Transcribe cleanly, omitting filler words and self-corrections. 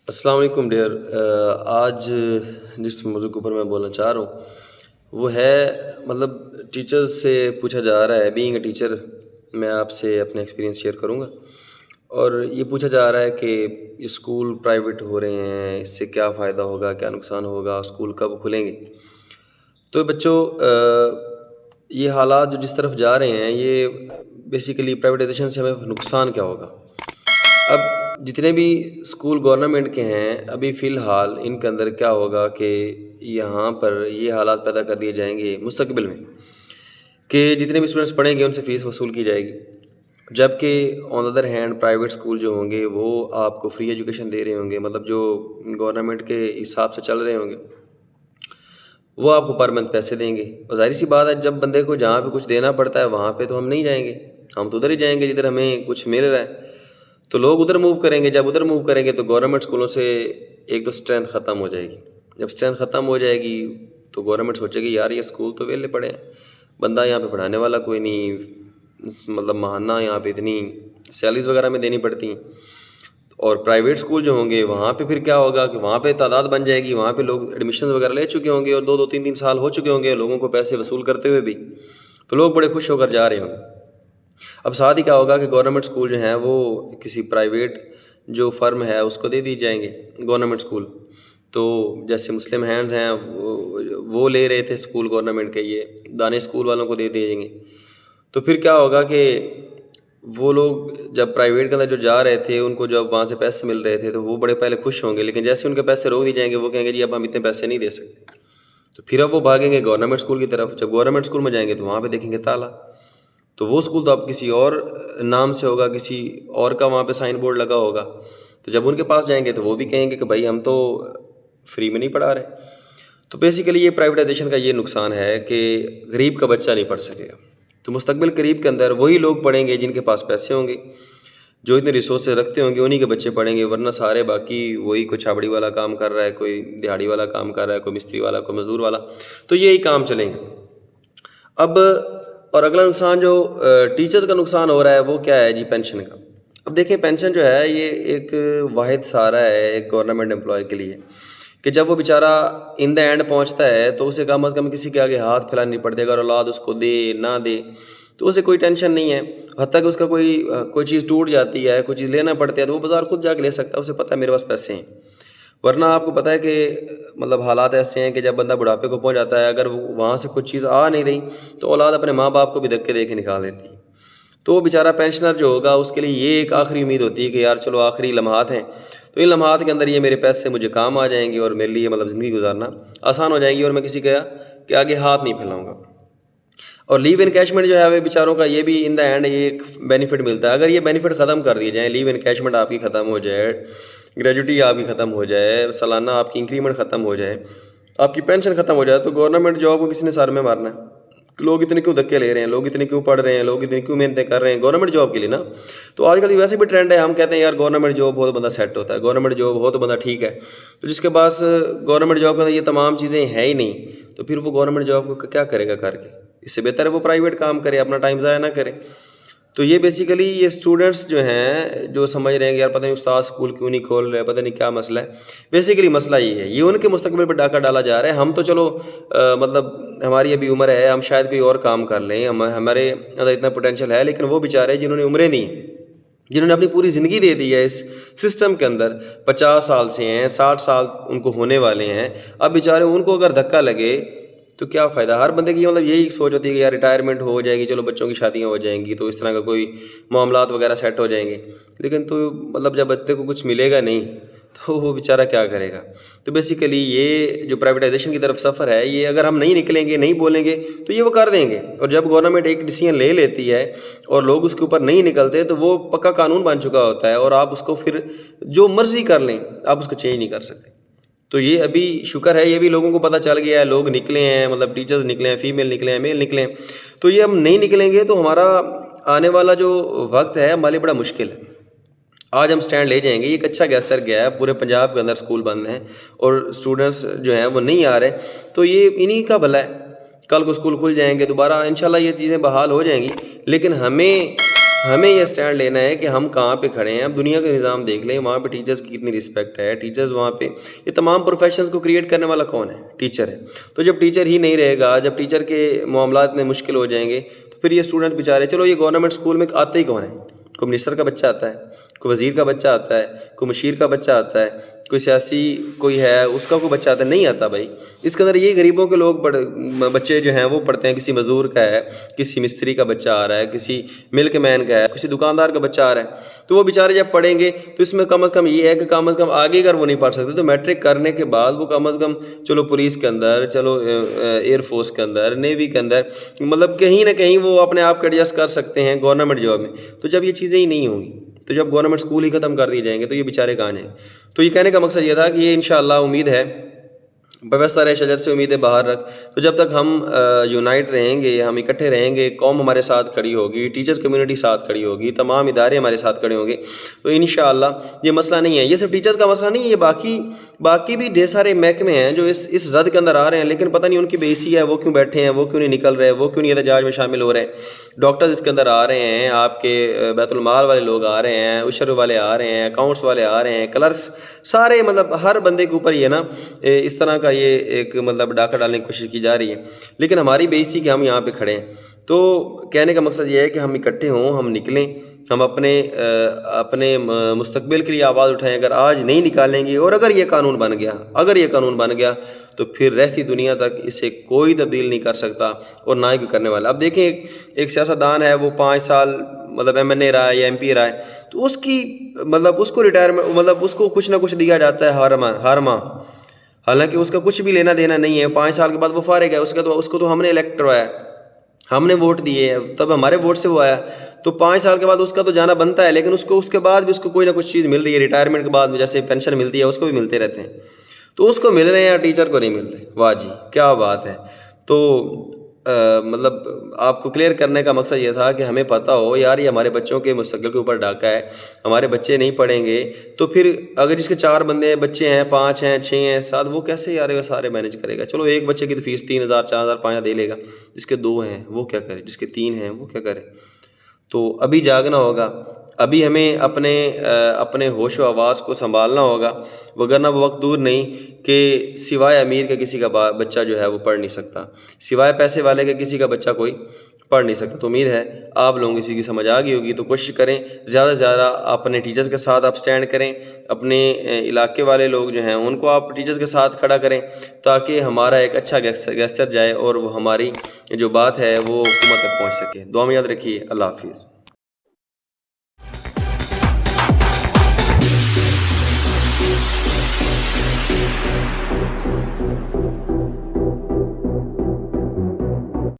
السلام علیکم ڈیئر. آج جس موضوع کے اوپر میں بولنا چاہ رہا ہوں وہ ہے ٹیچرز سے پوچھا جا رہا ہے. بینگ اے ٹیچر میں آپ سے اپنا ایکسپیرینس شیئر کروں گا، اور یہ پوچھا جا رہا ہے کہ اسکول پرائیویٹ ہو رہے ہیں، اس سے کیا فائدہ ہوگا، کیا نقصان ہوگا، اسکول کب کھلیں گے. تو بچوں، یہ حالات جو جس طرف جا رہے ہیں، یہ بیسیکلی پرائیویٹائزیشن سے ہمیں نقصان کیا ہوگا. اب جتنے بھی اسکول گورنمنٹ کے ہیں، ابھی فی الحال ان کے اندر کیا ہوگا کہ یہاں پر یہ حالات پیدا کر دیے جائیں گے مستقبل میں کہ جتنے بھی اسٹوڈنٹس پڑھیں گے ان سے فیس وصول کی جائے گی، جبکہ on the other hand private school جو ہوں گے وہ آپ کو فری ایجوکیشن دے رہے ہوں گے، جو گورنمنٹ کے حساب سے چل رہے ہوں گے وہ آپ کو پر منتھ پیسے دیں گے. اور ظاہر سی بات ہے، جب بندے کو جہاں پہ کچھ دینا پڑتا ہے وہاں پہ تو ہم نہیں جائیں گے، ہم تو ادھر ہی جائیں گے جدھر ہمیں کچھ مل رہا ہے. تو لوگ ادھر موو کریں گے. جب ادھر موو کریں گے تو گورنمنٹ اسکولوں سے ایک تو اسٹرینتھ ختم ہو جائے گی. جب اسٹرینتھ ختم ہو جائے گی تو گورنمنٹ سوچے گی یار یہ اسکول تو ویلے پڑے ہیں، بندہ یہاں پہ پڑھانے والا کوئی نہیں، ماہانہ یہاں پہ اتنی سیلریز وغیرہ میں دینی پڑتی ہیں. اور پرائیویٹ اسکول جو ہوں گے وہاں پہ پھر کیا ہوگا کہ وہاں پہ تعداد بن جائے گی، وہاں پہ لوگ ایڈمیشنز وغیرہ لے چکے ہوں گے اور 2-3 سال ہو چکے ہوں گے لوگوں کو پیسے وصول کرتے ہوئے بھی، تو لوگ بڑے خوش ہو کر جا رہے ہوں گے. اب ساتھ ہی کیا ہوگا کہ گورنمنٹ اسکول جو ہیں وہ کسی پرائیویٹ جو فرم ہے اس کو دے دی جائیں گے گورنمنٹ اسکول. تو جیسے مسلم ہینڈز ہیں وہ لے رہے تھے اسکول گورنمنٹ کے، یہ دانش اسکول والوں کو دے دیں گے. تو پھر کیا ہوگا کہ وہ لوگ جب پرائیویٹ کے اندر جو جا رہے تھے ان کو جب وہاں سے پیسے مل رہے تھے تو وہ بڑے پہلے خوش ہوں گے، لیکن جیسے ان کے پیسے روک دی جائیں گے وہ کہیں گے جی اب ہم اتنے پیسے نہیں دے سکتے. تو پھر اب وہ بھاگیں گے گورنمنٹ اسکول کی طرف. جب گورنمنٹ اسکول میں جائیں گے تو وہاں پہ دیکھیں گے تالا، تو وہ اسکول تو اب کسی اور نام سے ہوگا، کسی اور کا وہاں پہ سائن بورڈ لگا ہوگا. تو جب ان کے پاس جائیں گے تو وہ بھی کہیں گے کہ بھائی ہم تو فری میں نہیں پڑھا رہے. تو بیسیکلی یہ پرائیویٹائزیشن کا یہ نقصان ہے کہ غریب کا بچہ نہیں پڑھ سکے گا. تو مستقبل قریب کے اندر وہی لوگ پڑھیں گے جن کے پاس پیسے ہوں گے، جو اتنے ریسورسز رکھتے ہوں گے انہی کے بچے پڑھیں گے، ورنہ سارے باقی وہی کوئی چھابڑی والا کام کر رہا ہے، کوئی دیہاڑی والا کام کر رہا ہے، کوئی مستری والا، کوئی مزدور والا، تو یہی کام چلیں گے. اب اور اگلا نقصان جو ٹیچرز کا نقصان ہو رہا ہے وہ کیا ہے جی؟ پینشن کا. اب دیکھیں پینشن جو ہے یہ ایک واحد سہارا ہے ایک گورنمنٹ امپلائی کے لیے، کہ جب وہ بیچارہ ان دا اینڈ پہنچتا ہے تو اسے کم از کم کسی کے آگے ہاتھ پھیلانا نہیں پڑتے. اگر اولاد اس کو دے نہ دے تو اسے کوئی ٹینشن نہیں ہے، حتیٰ کہ اس کا کوئی چیز ٹوٹ جاتی ہے، کوئی چیز لینا پڑتی ہے تو وہ بازار خود جا کے لے سکتا ہے، اسے پتہ ہے میرے پاس پیسے ہیں. ورنہ آپ کو پتہ ہے کہ حالات ایسے ہیں کہ جب بندہ بڑھاپے کو پہنچ جاتا ہے، اگر وہاں سے کچھ چیز آ نہیں رہی تو اولاد اپنے ماں باپ کو بھی دھکے دے کے نکال دیتی ہے. تو وہ بیچارہ پینشنر جو ہوگا اس کے لیے یہ ایک آخری امید ہوتی ہے کہ یار چلو آخری لمحات ہیں، تو ان لمحات کے اندر یہ میرے پیسے مجھے کام آ جائیں گے اور میرے لیے زندگی گزارنا آسان ہو جائے گی، اور میں کسی کے آگے ہاتھ نہیں پھیلاؤں گا. اور لیو انکیشمنٹ جو ہے وہ بیچاروں کا یہ بھی ان دا اینڈ یہ ایک بینیفٹ ملتا ہے. اگر یہ بینیفٹ ختم کر دیے جائیں، لیو انکیشمنٹ آپ کی ختم ہو جائے، گریجوٹی آپ کی ختم ہو جائے، سالانہ آپ کی انکریمنٹ ختم ہو جائے، آپ کی پینشن ختم ہو جائے، تو گورنمنٹ جاب کو کسی نے سر میں مارنا ہے. لوگ اتنے کیوں دھکے لے رہے ہیں، لوگ اتنے کیوں پڑھ رہے ہیں، لوگ اتنی کیوں محنتیں کر رہے ہیں گورنمنٹ جاب کے لیے نا. تو آج کل ویسے بھی ٹرینڈ ہے، ہم کہتے ہیں یار گورنمنٹ جاب ہو تو بندہ سیٹ ہوتا ہے، گورنمنٹ جاب ہو تو بندہ ٹھیک ہے. تو جس کے پاس گورنمنٹ جاب کے اندر یہ تمام چیزیں ہیں ہی نہیں تو پھر وہ گورنمنٹ جاب کو کیا کرے گا کر کے؟ اس سے بہتر ہے وہ پرائیویٹ کام کرے، اپنا ٹائم ضائع نہ کرے. تو یہ بیسیکلی یہ اسٹوڈنٹس جو ہیں جو سمجھ رہے ہیں کہ یار پتہ نہیں استاد اسکول کیوں نہیں کھول رہے، پتہ نہیں کیا مسئلہ ہے، بیسیکلی مسئلہ یہ ہے، یہ ان کے مستقبل پہ ڈاکہ ڈالا جا رہا ہے. ہم تو چلو ہماری ابھی عمر ہے، ہم شاید کوئی اور کام کر لیں، ہمارے اندر اتنا پوٹینشیل ہے، لیکن وہ بیچارے جنہوں نے عمریں دی، جنہوں نے اپنی پوری زندگی دے دی ہے اس سسٹم کے اندر، 50 سال سے ہیں، 60 سال ان کو ہونے والے ہیں، اب بیچارے ان کو اگر دھکا لگے تو کیا فائدہ؟ ہر بندے کی یہی سوچ ہوتی ہے کہ یار ریٹائرمنٹ ہو جائے گی، چلو بچوں کی شادیاں ہو جائیں گی تو اس طرح کا کوئی معاملات وغیرہ سیٹ ہو جائیں گے، لیکن تو جب بچے کو کچھ ملے گا نہیں تو وہ بیچارہ کیا کرے گا؟ تو بیسیکلی یہ جو پرائیویٹائزیشن کی طرف سفر ہے، یہ اگر ہم نہیں نکلیں گے، نہیں بولیں گے تو یہ وہ کر دیں گے. اور جب گورنمنٹ ایک ڈیسیژن لے لیتی ہے اور لوگ اس کے اوپر نہیں نکلتے تو وہ پکا قانون بن چکا ہوتا ہے، اور آپ اس کو پھر جو مرضی کر لیں آپ اس کو چینج نہیں کر سکتے. تو یہ ابھی شکر ہے یہ بھی لوگوں کو پتہ چل گیا ہے، لوگ نکلے ہیں، ٹیچرز نکلے ہیں، فیمیل نکلے ہیں، میل نکلے ہیں. تو یہ ہم نہیں نکلیں گے تو ہمارا آنے والا جو وقت ہے ہمارے لیے بڑا مشکل ہے. آج ہم سٹینڈ لے جائیں گے، یہ ایک اچھا گیسر گیا ہے، پورے پنجاب کے اندر اسکول بند ہیں اور اسٹوڈنٹس جو ہیں وہ نہیں آ رہے، تو یہ انہی کا بھلا ہے. کل کو اسکول کھل جائیں گے دوبارہ انشاءاللہ یہ چیزیں بحال ہو جائیں گی، لیکن ہمیں ہمیں یہ اسٹینڈ لینا ہے کہ ہم کہاں پہ کھڑے ہیں. اب دنیا کا نظام دیکھ لیں, وہاں پہ ٹیچرز کی کتنی رسپیکٹ ہے. ٹیچرز وہاں پہ, یہ تمام پروفیشنز کو کریٹ کرنے والا کون ہے؟ ٹیچر ہے. تو جب ٹیچر ہی نہیں رہے گا, جب ٹیچر کے معاملات میں مشکل ہو جائیں گے, تو پھر یہ اسٹوڈنٹ بیچارے, چلو یہ گورنمنٹ اسکول میں آتے ہی کون ہے؟ کوئی منسٹر کا بچہ آتا ہے, کوئی وزیر کا بچہ آتا ہے, کوئی مشیر کا بچہ آتا ہے, کوئی سیاسی کوئی ہے اس کا کوئی بچہ آتا ہے؟ نہیں آتا بھائی. اس کے اندر یہ غریبوں کے لوگ بچے جو ہیں وہ پڑھتے ہیں. کسی مزدور کا ہے, کسی مستری کا بچہ آ رہا ہے, کسی ملک مین کا ہے, کسی دکاندار کا بچہ آ رہا ہے. تو وہ بیچارے جب پڑھیں گے تو اس میں کم از کم یہ ہے کہ کم از کم آگے اگر وہ نہیں پڑھ سکتے تو میٹرک کرنے کے بعد وہ کم از کم چلو پولیس کے اندر, چلو ایئر فورس کے اندر, نیوی کے اندر, مطلب کہیں نہ کہیں وہ اپنے آپ کو ایڈجسٹ کر سکتے ہیں گورنمنٹ جاب میں. تو جب یہ چیزیں ہی نہیں ہوں گی, تو جب گورنمنٹ اسکول ہی ختم کر دیے جائیں گے تو یہ بیچارے کہاں جائیں؟ تو یہ کہنے کا مقصد یہ تھا کہ یہ انشاءاللہ امید ہے وابستہ رہے شجر سے امیدیں باہر رکھ. تو جب تک ہم یونائٹ رہیں گے, ہم اکٹھے رہیں گے, قوم ہمارے ساتھ کھڑی ہوگی, ٹیچرز کمیونٹی ساتھ کھڑی ہوگی, تمام ادارے ہمارے ساتھ کھڑے ہوں گے, تو انشاءاللہ یہ مسئلہ نہیں ہے. یہ صرف ٹیچرز کا مسئلہ نہیں ہے, یہ باقی بھی ڈھیر سارے محکمے ہیں جو اس زد کے اندر آ رہے ہیں, لیکن پتہ نہیں ان کی بےحیثی ہے, وہ کیوں بیٹھے ہیں, وہ کیوں نہیں نکل رہے, وہ کیوں نہیں احتجاج میں شامل ہو رہے ہیں. ڈاکٹرز اس کے اندر آ رہے ہیں, آپ کے بیت المال والے لوگ آ رہے ہیں, عشر والے آ رہے ہیں, اکاؤنٹس والے آ رہے ہیں, کلرکس, سارے مطلب ہر بندے کے اوپر یہ نا اس طرح کا یہ ایک مطلب ڈاکہ ڈالنے کی کوشش کی جا رہی ہے. لیکن ہماری بےعزتی کہ ہم یہاں پہ کھڑے ہیں. تو کہنے کا مقصد یہ ہے کہ ہم اکٹھے ہوں, ہم نکلیں, ہم اپنے مستقبل کے لیے آواز اٹھائیں. اگر آج نہیں نکالیں گے اور اگر یہ قانون بن گیا تو پھر رہتی دنیا تک اسے کوئی تبدیل نہیں کر سکتا اور نہ ہی کوئی کرنے والا. اب دیکھیں ایک سیاستدان ہے, وہ 5 سال مطلب MNA رہا ہے یا MP رہا ہے, تو اس کی مطلب اس کو ریٹائرمنٹ مطلب اس کو کچھ نہ کچھ دیا جاتا ہے ہر ماہ, حالانکہ اس کا کچھ بھی لینا دینا نہیں ہے. 5 سال کے بعد وہ فارغ ہے, اس کو تو ہم نے الیکٹ کروایا, ہم نے ووٹ دیے, تب ہمارے ووٹ سے وہ آیا. تو 5 سال کے بعد اس کا تو جانا بنتا ہے, لیکن اس کے بعد بھی اس کو کوئی نہ کچھ چیز مل رہی ہے. ریٹائرمنٹ کے بعد جیسے پینشن ملتی ہے اس کو بھی ملتے رہتے ہیں, تو اس کو مل رہے ہیں یا ٹیچر کو نہیں مل رہے. واہ جی کیا بات ہے. تو مطلب آپ کو کلیئر کرنے کا مقصد یہ تھا کہ ہمیں پتہ ہو یار یہ ہمارے بچوں کے مستقبل کے اوپر ڈاکہ ہے. ہمارے بچے نہیں پڑھیں گے تو پھر اگر جس کے 4 بچے ہیں, 5 ہیں, 6 ہیں, 7, وہ کیسے یار وہ سارے مینیج کرے گا؟ چلو ایک بچے کی تو فیس 3,000 4,000 5,000 دے لے گا, جس کے 2 ہیں وہ کیا کرے, جس کے 3 ہیں وہ کیا کرے؟ تو ابھی جاگنا ہوگا, ابھی ہمیں اپنے ہوش و آواز کو سنبھالنا ہوگا, وگرنہ وہ وقت دور نہیں کہ سوائے امیر کے کسی کا بچہ جو ہے وہ پڑھ نہیں سکتا, سوائے پیسے والے کے کسی کا بچہ کوئی پڑھ نہیں سکتا. تو امید ہے آپ لوگوں کو اسی کی سمجھ آ گئی ہوگی. تو کوشش کریں زیادہ سے زیادہ اپنے ٹیچرز کے ساتھ آپ سٹینڈ کریں, اپنے علاقے والے لوگ جو ہیں ان کو آپ ٹیچرز کے ساتھ کھڑا کریں, تاکہ ہمارا ایک اچھا گیسچر جائے اور وہ ہماری جو بات ہے وہ حکومت تک پہنچ سکے. دعا میں یاد رکھیے. اللہ حافظ.